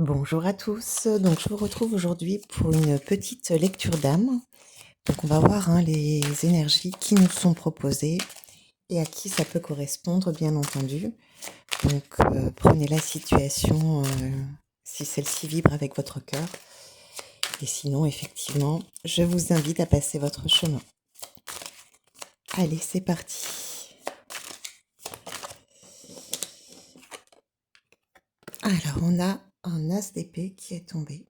Bonjour à tous, donc je vous retrouve aujourd'hui pour une petite lecture d'âme. Donc on va voir, les énergies qui nous sont proposées et à qui ça peut correspondre bien entendu. Donc prenez la situation, si celle-ci vibre avec votre cœur et sinon effectivement, je vous invite à passer votre chemin. Allez, c'est parti. Alors on a un as d'épée qui est tombé.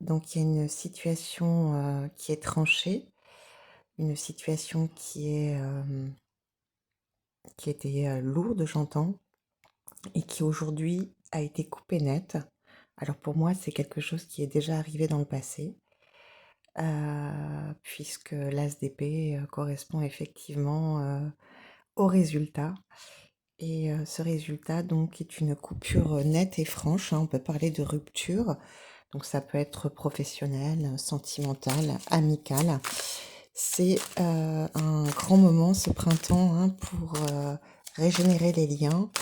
Donc il y a une situation, qui est tranchée. Une situation qui était, lourde, j'entends, et qui aujourd'hui a été coupée net. Alors pour moi, c'est quelque chose qui est déjà arrivé dans le passé, puisque l'as d'épée, correspond effectivement, au résultat et ce résultat donc est une coupure, nette et franche, hein. On peut parler de rupture, donc ça peut être professionnel, sentimental, amical. C'est, un grand moment ce printemps, pour, régénérer les liens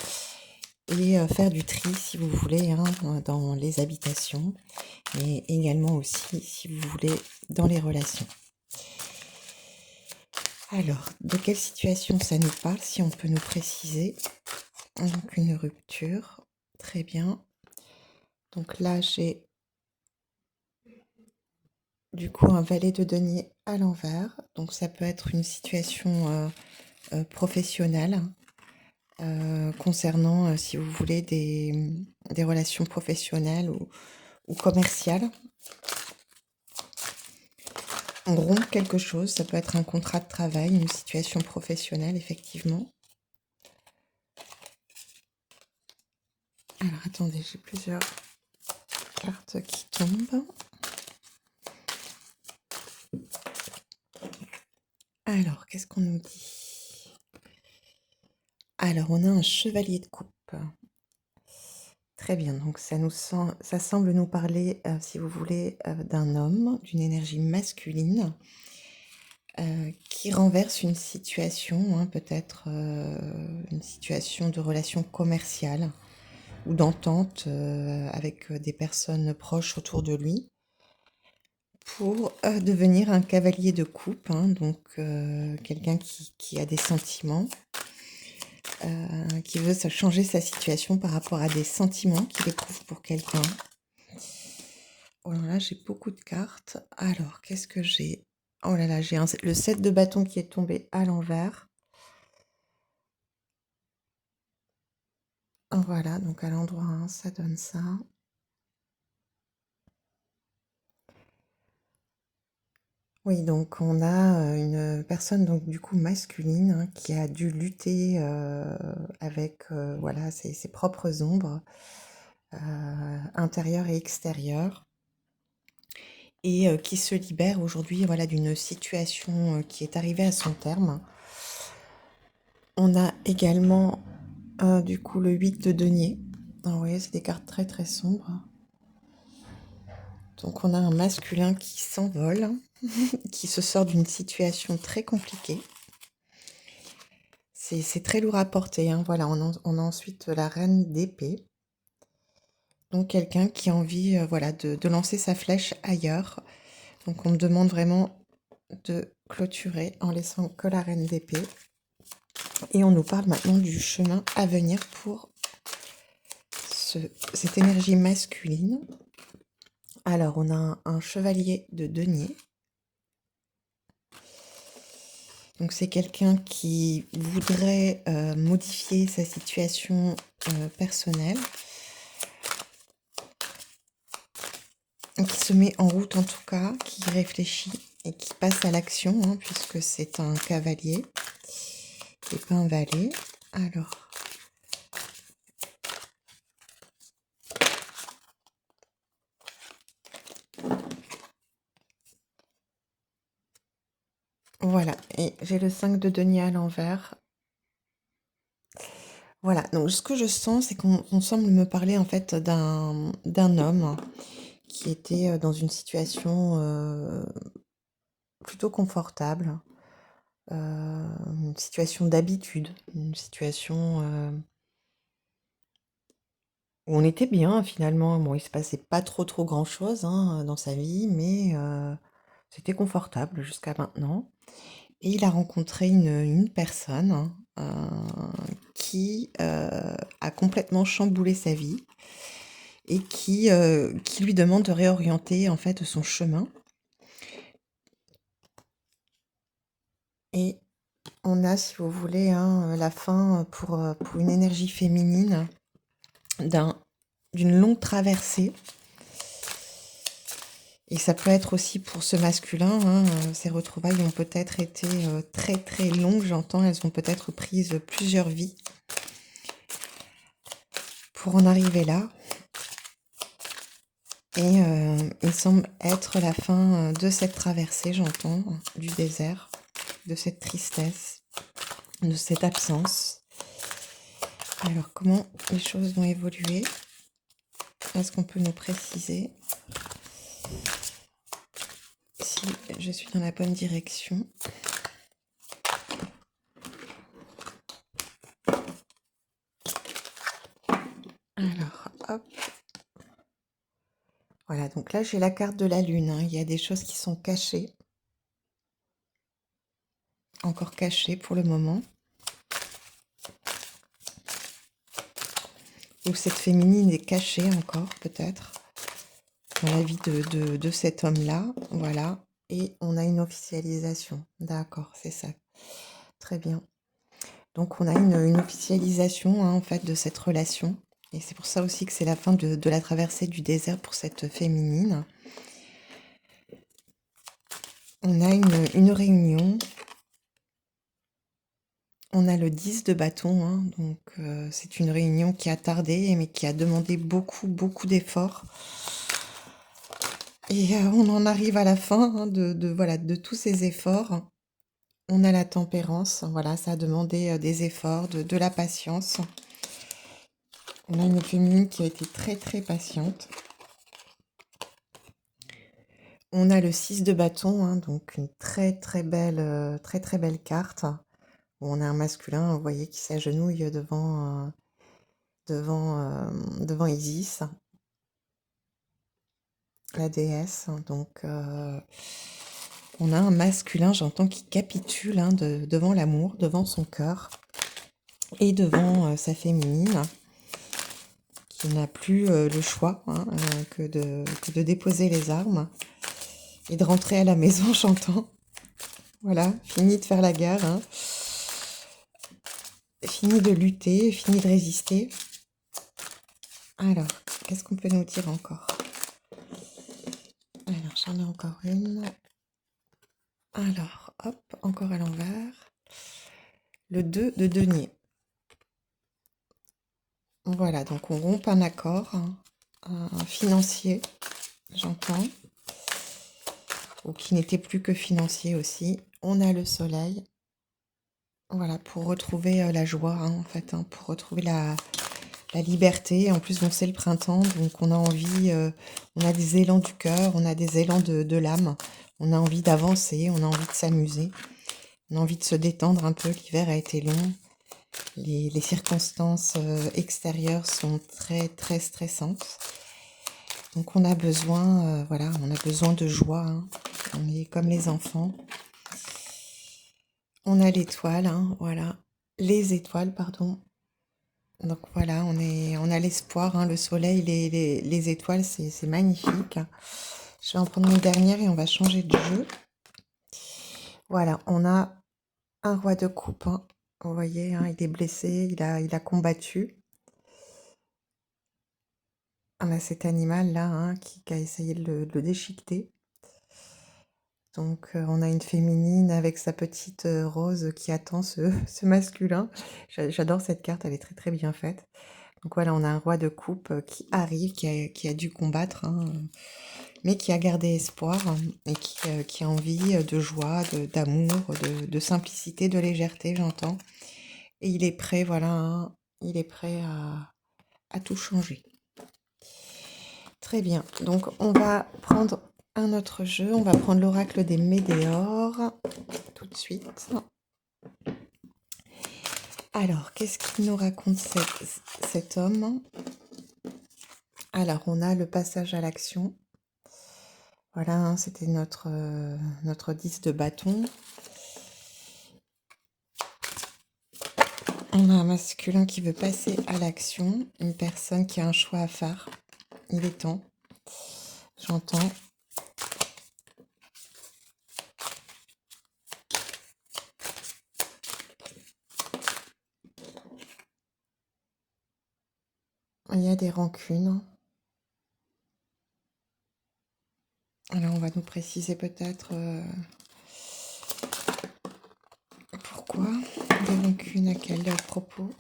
et faire du tri si vous voulez, dans les habitations, mais également aussi, si vous voulez, dans les relations. Alors, de quelle situation ça nous parle, si on peut nous préciser? Donc une rupture, très bien. Donc là, j'ai du coup un valet de denier à l'envers, donc ça peut être une situation, professionnelle, concernant, si vous voulez, des relations professionnelles ou commerciales. On rompt quelque chose, ça peut être un contrat de travail, une situation professionnelle, effectivement. Alors attendez, j'ai plusieurs cartes qui tombent. Alors, qu'est-ce qu'on nous dit? Alors, on a un chevalier de coupe. Très bien, donc ça semble nous parler, si vous voulez, d'un homme, d'une énergie masculine, qui renverse une situation, peut-être, une situation de relation commerciale ou d'entente, avec, des personnes proches autour de lui pour, devenir un cavalier de coupe, donc quelqu'un qui a des sentiments, qui veut changer sa situation par rapport à des sentiments qu'il éprouve pour quelqu'un. Oh là là, j'ai beaucoup de cartes. Alors, qu'est-ce que j'ai? Oh là là, j'ai le 7 de bâton qui est tombé à l'envers. Voilà, donc à l'endroit 1, ça donne ça. Oui, donc on a, une personne donc du coup masculine, qui a dû lutter, avec, voilà ses propres ombres, intérieures et extérieures et qui se libère aujourd'hui, voilà, d'une situation, qui est arrivée à son terme. On a également, du coup le 8 de denier. Ah ouais, c'est des cartes très, très sombres. Donc on a un masculin qui s'envole, qui se sort d'une situation très compliquée. C'est très lourd à porter, voilà, on a ensuite la reine d'épée. Donc quelqu'un qui a envie, voilà, de lancer sa flèche ailleurs. Donc on me demande vraiment de clôturer en laissant que la reine d'épée. Et on nous parle maintenant du chemin à venir pour cette énergie masculine. Alors on a un chevalier de denier. Donc c'est quelqu'un qui voudrait modifier sa situation personnelle, qui se met en route en tout cas, qui réfléchit et qui passe à l'action, puisque c'est un cavalier et pas un valet. Alors, voilà, et j'ai le 5 de denier à l'envers. Voilà, donc ce que je sens, c'est qu'on semble me parler en fait d'un homme qui était dans une situation plutôt confortable, une situation d'habitude, une situation où on était bien finalement. Bon, il se passait pas trop grand-chose, hein, dans sa vie, mais c'était confortable jusqu'à maintenant. Et il a rencontré une personne, qui, a complètement chamboulé sa vie et qui lui demande de réorienter, en fait, son chemin. Et on a, si vous voulez, hein, la fin, pour une énergie féminine d'un d'une longue traversée. Et ça peut être aussi pour ce masculin, hein, ces retrouvailles ont peut-être été, très longues, j'entends. Elles ont peut-être pris plusieurs vies pour en arriver là. Et il semble être la fin, de cette traversée, j'entends, du désert, de cette tristesse, de cette absence. Alors, comment les choses vont évoluer? Est-ce qu'on peut nous préciser si je suis dans la bonne direction? Alors, hop. Voilà, donc là, j'ai la carte de la lune, hein. Il y a des choses qui sont cachées, encore cachées pour le moment. Ou cette féminine est cachée encore, peut-être, dans la vie de cet homme-là. Voilà. Et on a une officialisation. D'accord, c'est ça. Très bien. Donc on a une officialisation, hein, en fait, de cette relation. Et c'est pour ça aussi que c'est la fin de la traversée du désert pour cette féminine. On a une réunion. On a le 10 de bâton, hein, donc c'est une réunion qui a tardé, mais qui a demandé beaucoup d'efforts. Et on en arrive à la fin, hein, voilà, de tous ces efforts. On a la tempérance, voilà, ça a demandé des efforts, de la patience. On a une féminine qui a été très patiente. On a le 6 de bâton, hein, donc une très belle carte. Où on a un masculin, vous voyez, qui s'agenouille devant Isis, la déesse. Donc on a un masculin, j'entends, qui capitule, hein, devant l'amour, devant son cœur et devant sa féminine, qui n'a plus le choix, hein, que de déposer les armes et de rentrer à la maison, j'entends. Voilà, fini de faire la guerre, hein. Fini de lutter, fini de résister. Alors, qu'est-ce qu'on peut nous dire encore? Alors, j'en ai encore une. Alors, hop, encore à l'envers. Le 2 de denier. Voilà, donc on rompt un accord, hein, un financier, j'entends, ou qui n'était plus que financier aussi. On a le soleil, voilà, pour retrouver la joie, hein, en fait, hein, pour retrouver la liberté. En plus, bon, c'est le printemps, donc on a envie, on a des élans du cœur, on a des élans de l'âme, on a envie d'avancer, on a envie de s'amuser, on a envie de se détendre un peu. L'hiver a été long, les circonstances extérieures sont très stressantes. Donc on a besoin, voilà, on a besoin de joie, hein. On est comme les enfants. On a l'étoile, hein, voilà. Les étoiles, pardon. Donc voilà, on a l'espoir, hein, le soleil, les étoiles, c'est magnifique. Je vais en prendre une dernière et on va changer de jeu. Voilà, on a un roi de coupe, hein. Vous voyez, hein, il est blessé, il a combattu. On a cet animal-là, hein, qui a essayé de le déchiqueter. Donc on a une féminine avec sa petite rose qui attend ce masculin. J'adore cette carte, elle est très bien faite. Donc voilà, on a un roi de coupe qui arrive, qui a dû combattre, hein, mais qui a gardé espoir, hein, et qui a envie de joie, d'amour, de simplicité, de légèreté, j'entends. Et il est prêt, voilà, hein, il est prêt à tout changer. Très bien, donc on va prendre un autre jeu, on va prendre l'oracle des Médéores tout de suite. Alors, qu'est-ce qu'il nous raconte cet homme? Alors, on a le passage à l'action. Voilà, hein, c'était notre 10 de bâton. On a un masculin qui veut passer à l'action, une personne qui a un choix à faire. Il est temps. J'entends. Il y a des rancunes. Alors, on va nous préciser peut-être pourquoi. Des rancunes à quel propos?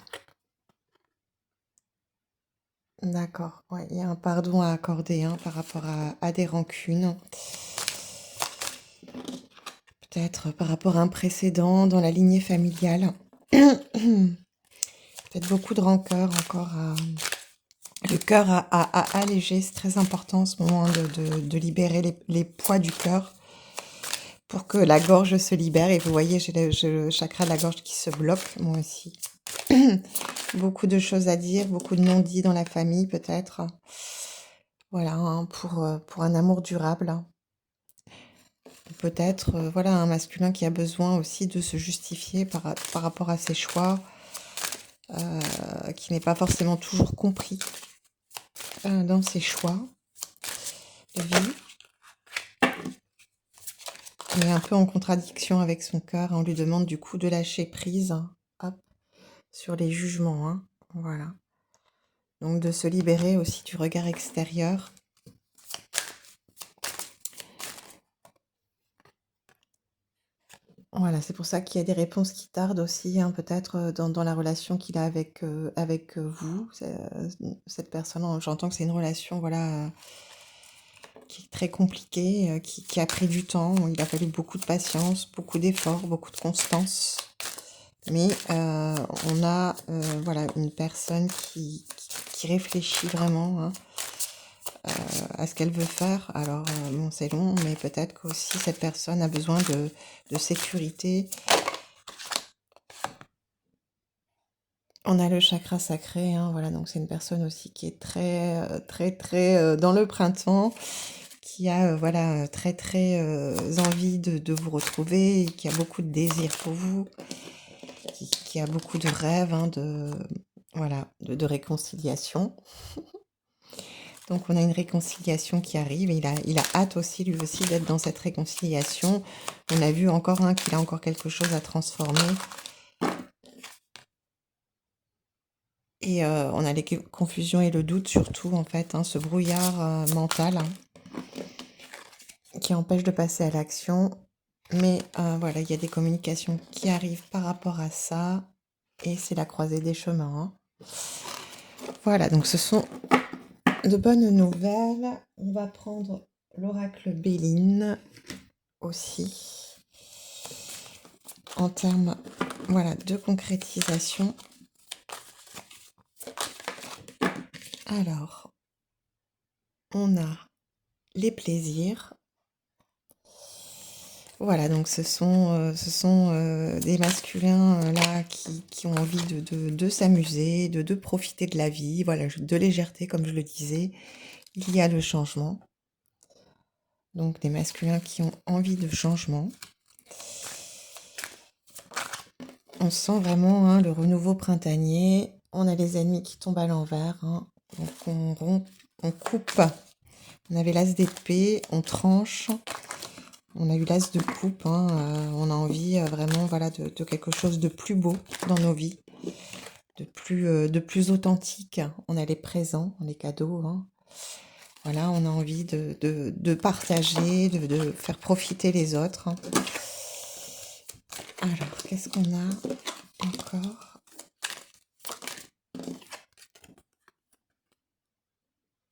D'accord. Ouais, il y a un pardon à accorder hein, par rapport à des rancunes. Peut-être par rapport à un précédent dans la lignée familiale. Peut-être beaucoup de rancœur encore le cœur à alléger. C'est très important en ce moment hein, de libérer les poids du cœur pour que la gorge se libère. Et vous voyez, j'ai le chakra de la gorge qui se bloque, moi aussi. Beaucoup de choses à dire, beaucoup de non-dits dans la famille peut-être. Voilà, hein, pour un amour durable. Peut-être, voilà, un masculin qui a besoin aussi de se justifier par rapport à ses choix, qui n'est pas forcément toujours compris dans ses choix de vie. Il est un peu en contradiction avec son cœur. On lui demande du coup de lâcher prise hop, sur les jugements. Hein, voilà. Donc de se libérer aussi du regard extérieur. Voilà, c'est pour ça qu'il y a des réponses qui tardent aussi, hein, peut-être dans la relation qu'il a avec vous, cette personne. J'entends que c'est une relation, voilà, qui est très compliquée, qui a pris du temps. Il a fallu beaucoup de patience, beaucoup d'efforts, beaucoup de constance. Mais on a, voilà, une personne qui réfléchit vraiment hein, à ce qu'elle veut faire. Alors, bon, c'est long, mais peut-être qu'aussi cette personne a besoin de sécurité. On a le chakra sacré, hein, voilà, donc c'est une personne aussi qui est très dans le printemps, qui a, voilà, très envie de vous retrouver, et qui a beaucoup de désir pour vous, qui a beaucoup de rêves, hein, voilà, de réconciliation. Donc on a une réconciliation qui arrive, et il a hâte aussi, lui aussi, d'être dans cette réconciliation. On a vu encore hein, qu'il a encore quelque chose à transformer. Et on a les confusions et le doute surtout, en fait, hein, ce brouillard mental hein, qui empêche de passer à l'action. Mais voilà, il y a des communications qui arrivent par rapport à ça. Et c'est la croisée des chemins. Hein. Voilà, donc ce sont de bonnes nouvelles. On va prendre l'oracle Béline aussi. En termes voilà, de concrétisation. Alors, on a les plaisirs. Voilà, donc ce sont des masculins là qui ont envie de s'amuser, de profiter de la vie, voilà, de légèreté, comme je le disais. Il y a le changement. Donc des masculins qui ont envie de changement. On sent vraiment hein, le renouveau printanier. On a les ennemis qui tombent à l'envers. Hein. Donc on coupe. On avait l'as d'épée, on tranche. On a eu l'as de coupe. Hein. On a envie vraiment voilà, de quelque chose de plus beau dans nos vies. De plus authentique. On a les présents, les cadeaux. Hein. Voilà, on a envie de partager, de faire profiter les autres. Hein. Alors, qu'est-ce qu'on a encore?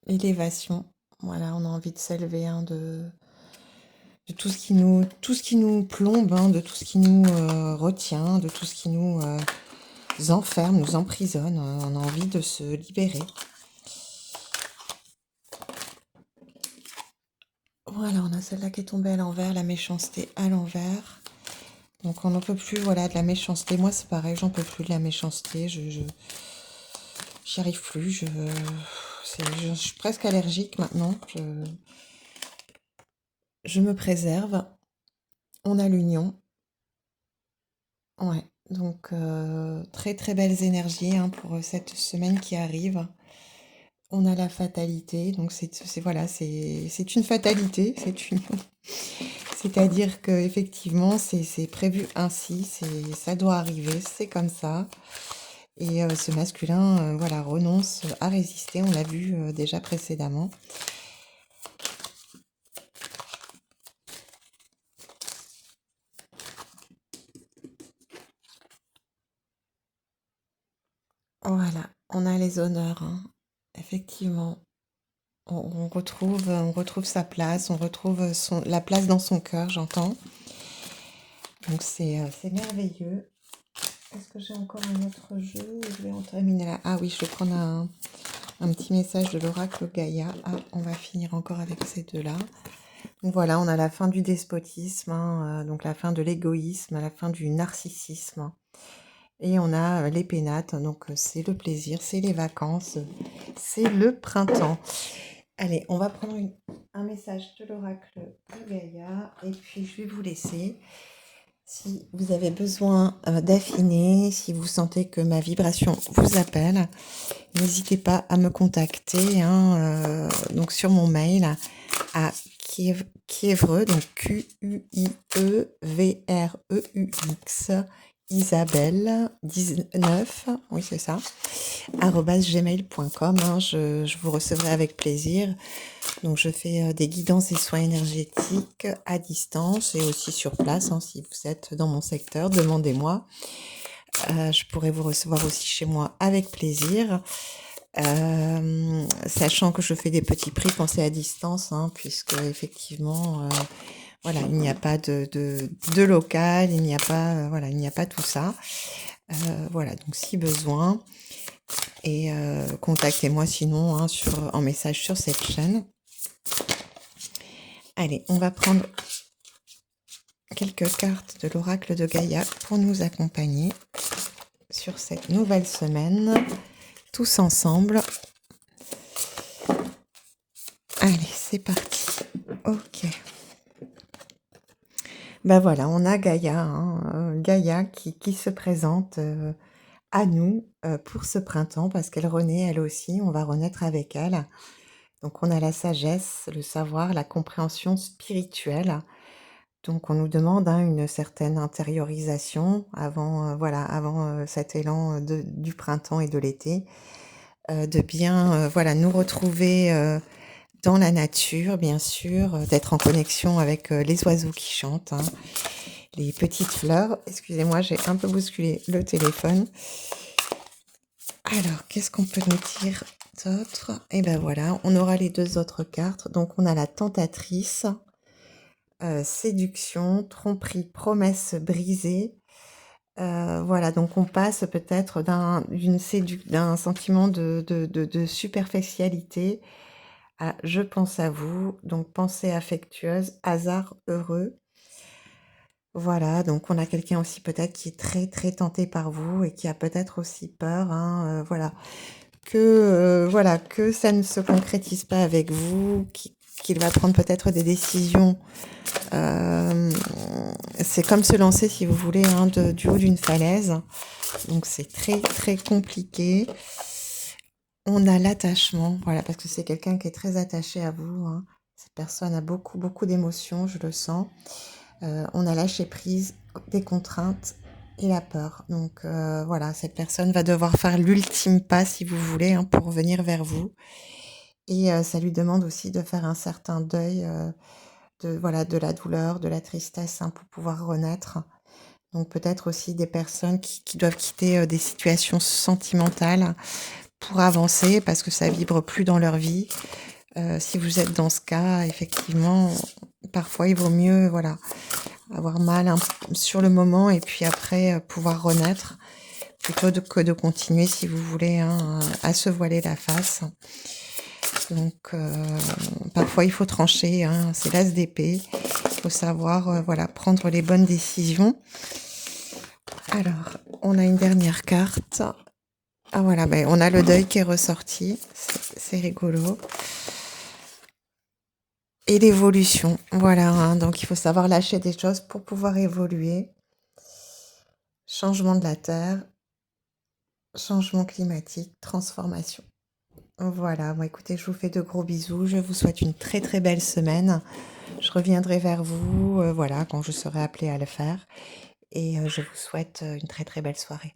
Élévation. Voilà, on a envie de s'élever hein, de tout ce qui nous plombe, hein, de tout ce qui nous retient, de tout ce qui nous enferme, nous emprisonne. On a envie de se libérer. Voilà, on a celle-là qui est tombée à l'envers, la méchanceté à l'envers. Donc on n'en peut plus, voilà, de la méchanceté. Moi, c'est pareil, j'en peux plus de la méchanceté. J'y arrive plus. je suis presque allergique maintenant. Je me préserve. On a l'union. Ouais. Donc, très très belles énergies hein, pour cette semaine qui arrive. On a la fatalité, donc voilà, c'est une fatalité, c'est-à-dire que effectivement c'est prévu ainsi, ça doit arriver, c'est comme ça. Et ce masculin, voilà, renonce à résister, on l'a vu déjà précédemment. Voilà, on a les honneurs, hein. Effectivement. On retrouve sa place, on retrouve la place dans son cœur, j'entends. Donc c'est merveilleux. Est-ce que j'ai encore un autre jeu? Je vais en terminer là. Ah oui, je vais prendre un petit message de l'oracle Gaïa. Ah, on va finir encore avec ces deux-là. Donc voilà, on a la fin du despotisme, hein, donc la fin de l'égoïsme, la fin du narcissisme. Et on a les pénates, donc c'est le plaisir, c'est les vacances, c'est le printemps. Allez, on va prendre un message de l'oracle de Gaïa et puis je vais vous laisser. Si vous avez besoin d'affiner, si vous sentez que ma vibration vous appelle, n'hésitez pas à me contacter hein, donc sur mon mail à Kievreux, donc Q-U-I-E-V-R-E-U-X, Isabelle 19, oui c'est ça, @gmail.com. Hein, je vous recevrai avec plaisir. Donc je fais des guidances et soins énergétiques à distance et aussi sur place. Hein, si vous êtes dans mon secteur, demandez-moi. Je pourrais vous recevoir aussi chez moi avec plaisir. Sachant que je fais des petits prix quand c'est à distance, hein, puisque effectivement, voilà, il n'y a pas de local, il n'y a pas, voilà, il n'y a pas tout ça. Voilà, donc si besoin, et contactez-moi sinon hein, en message sur cette chaîne. Allez, on va prendre quelques cartes de l'oracle de Gaïa pour nous accompagner sur cette nouvelle semaine, tous ensemble. Allez, c'est parti. Ok. Ben voilà, on a Gaïa, hein, Gaïa qui se présente à nous pour ce printemps parce qu'elle renaît elle aussi, on va renaître avec elle. Donc on a la sagesse, le savoir, la compréhension spirituelle. Donc on nous demande hein, une certaine intériorisation avant, voilà, avant cet élan du printemps et de l'été, de bien voilà, nous retrouver dans la nature, bien sûr, d'être en connexion avec les oiseaux qui chantent, hein, les petites fleurs. Excusez-moi, j'ai un peu bousculé le téléphone. Alors, qu'est-ce qu'on peut nous dire d'autre? Et ben voilà, on aura les deux autres cartes. Donc on a la tentatrice. Séduction, tromperie, promesse brisée. Voilà, donc on passe peut-être d'un sentiment de superficialité à je pense à vous, donc pensée affectueuse, hasard heureux. Voilà, donc on a quelqu'un aussi peut-être qui est très très tenté par vous et qui a peut-être aussi peur, hein, voilà, voilà, que ça ne se concrétise pas avec vous, qu'il va prendre peut-être des décisions. C'est comme se lancer, si vous voulez, hein, du haut d'une falaise. Donc c'est très très compliqué. On a l'attachement, voilà, parce que c'est quelqu'un qui est très attaché à vous. Hein. Cette personne a beaucoup beaucoup d'émotions, je le sens. On a lâché prise, des contraintes et la peur. Donc voilà, cette personne va devoir faire l'ultime pas, si vous voulez, hein, pour venir vers vous. Et ça lui demande aussi de faire un certain deuil voilà, de la douleur, de la tristesse hein, pour pouvoir renaître. Donc peut-être aussi des personnes qui doivent quitter des situations sentimentales pour avancer parce que ça vibre plus dans leur vie. Si vous êtes dans ce cas, effectivement, parfois il vaut mieux voilà, avoir mal sur le moment et puis après pouvoir renaître plutôt que de continuer, si vous voulez, hein, à se voiler la face. Donc parfois il faut trancher, hein, c'est l'as d'épée. Il faut savoir voilà, prendre les bonnes décisions. Alors, on a une dernière carte. Ah voilà, ben, on a le deuil qui est ressorti. c'est rigolo. Et l'évolution, voilà, hein, donc il faut savoir lâcher des choses pour pouvoir évoluer. Changement de la terre, changement climatique, transformation. Voilà, bon écoutez, je vous fais de gros bisous, je vous souhaite une très très belle semaine. Je reviendrai vers vous, voilà, quand je serai appelée à le faire et je vous souhaite, une très très belle soirée.